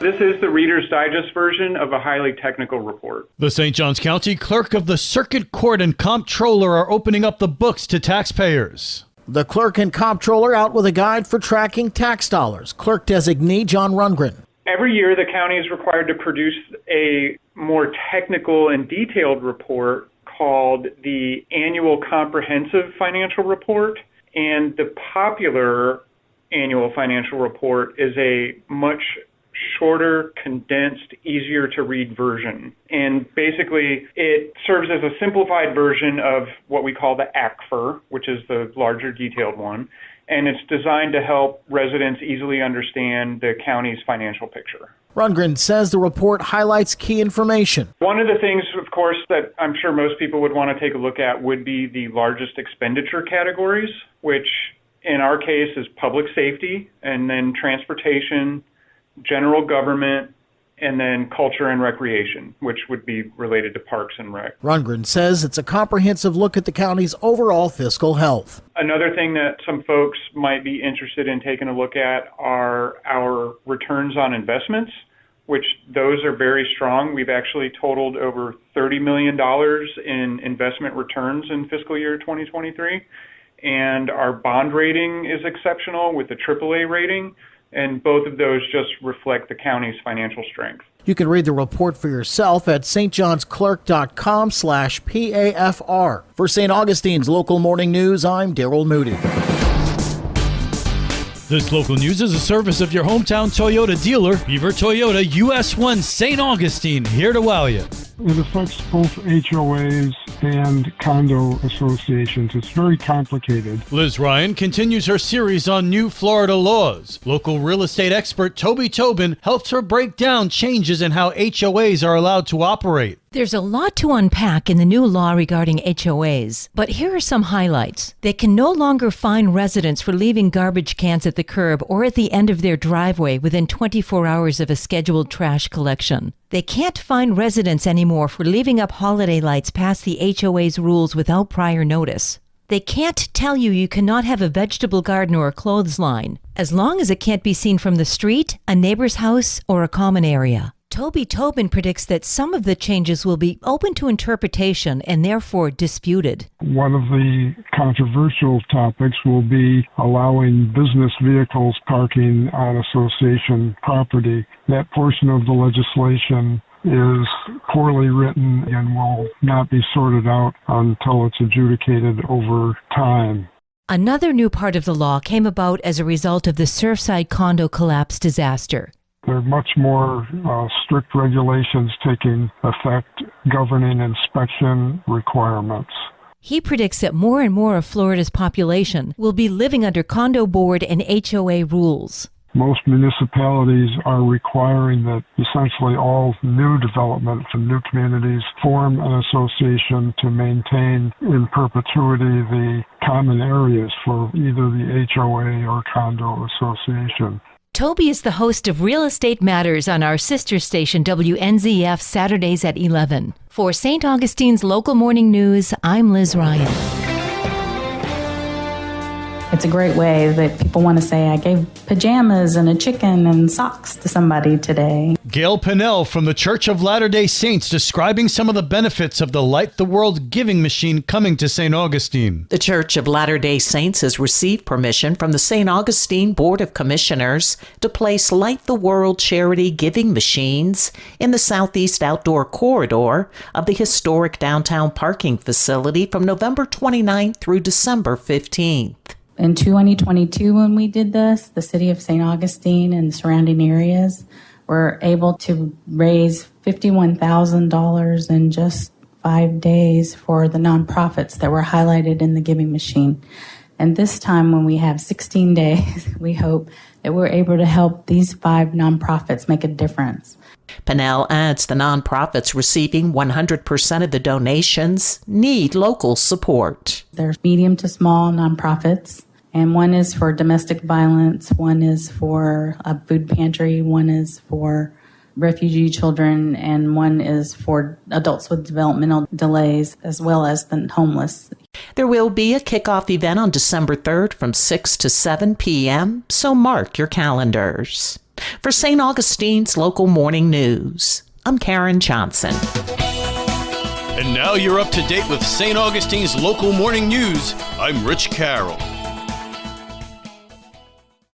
This is the Reader's Digest version of a highly technical report. The St. Johns County Clerk of the Circuit Court and Comptroller are opening up the books to taxpayers. The clerk and comptroller out with a guide for tracking tax dollars. Clerk designee John Rundgren. Every year, the county is required to produce a more technical and detailed report called the Annual Comprehensive Financial Report. And the popular Annual Financial Report is a much shorter, condensed, easier to read version. And basically, it serves as a simplified version of what we call the ACFR, which is the larger detailed one. And it's designed to help residents easily understand the county's financial picture. Rundgren says the report highlights key information. One of the things, of course, that I'm sure most people would want to take a look at would be the largest expenditure categories, which in our case is public safety, and then transportation, general government, and then culture and recreation, which would be related to parks and rec. Rundgren says it's a comprehensive look at the county's overall fiscal health. Another thing that some folks might be interested in taking a look at are our returns on investments, which those are very strong. We've actually totaled over $30 million in investment returns in fiscal year 2023. And our bond rating is exceptional with the AAA rating. And both of those just reflect the county's financial strength. You can read the report for yourself at stjohnsclerk.com/PAFR. For St. Augustine's Local Morning News, I'm Daryl Moody. This local news is a service of your hometown Toyota dealer, Beaver Toyota, US 1 St. Augustine, here to wow you. It affects both HOAs and condo associations. It's very complicated. Liz Ryan continues her series on new Florida laws. Local real estate expert Toby Tobin helps her break down changes in how HOAs are allowed to operate. There's a lot to unpack in the new law regarding HOAs, but here are some highlights. They can no longer fine residents for leaving garbage cans at the curb or at the end of their driveway within 24 hours of a scheduled trash collection. They can't fine residents anymore for leaving up holiday lights past the HOA's rules without prior notice. They can't tell you cannot have a vegetable garden or a clothesline, as long as it can't be seen from the street, a neighbor's house, or a common area. Toby Tobin predicts that some of the changes will be open to interpretation and therefore disputed. One of the controversial topics will be allowing business vehicles parking on association property. That portion of the legislation is poorly written and will not be sorted out until it's adjudicated over time. Another new part of the law came about as a result of the Surfside condo collapse disaster. There are much more strict regulations taking effect governing inspection requirements. He predicts that more and more of Florida's population will be living under condo board and HOA rules. Most municipalities are requiring that essentially all new development from new communities form an association to maintain in perpetuity the common areas for either the HOA or condo association. Toby is the host of Real Estate Matters on our sister station WNZF Saturdays at 11. For St. Augustine's Local Morning News, I'm Liz Ryan. It's a great way that people want to say, I gave pajamas and a chicken and socks to somebody today. Gail Pinnell from the Church of Latter-day Saints describing some of the benefits of the Light the World giving machine coming to St. Augustine. The Church of Latter-day Saints has received permission from the St. Augustine Board of Commissioners to place Light the World charity giving machines in the southeast outdoor corridor of the historic downtown parking facility from November 29th through December 15th. In 2022, when we did this, the city of St. Augustine and the surrounding areas were able to raise $51,000 in just 5 days for the nonprofits that were highlighted in the giving machine. And this time, when we have 16 days, we hope that we're able to help these 5 nonprofits make a difference. Pinnell adds the nonprofits receiving 100% of the donations need local support. There's medium to small nonprofits, and one is for domestic violence, one is for a food pantry, one is for refugee children, and one is for adults with developmental delays, as well as the homeless. There will be a kickoff event on December 3rd from 6 to 7 p.m., so mark your calendars. For St. Augustine's Local Morning News, I'm Karen Johnson. And now you're up to date with St. Augustine's Local Morning News. I'm Rich Carroll.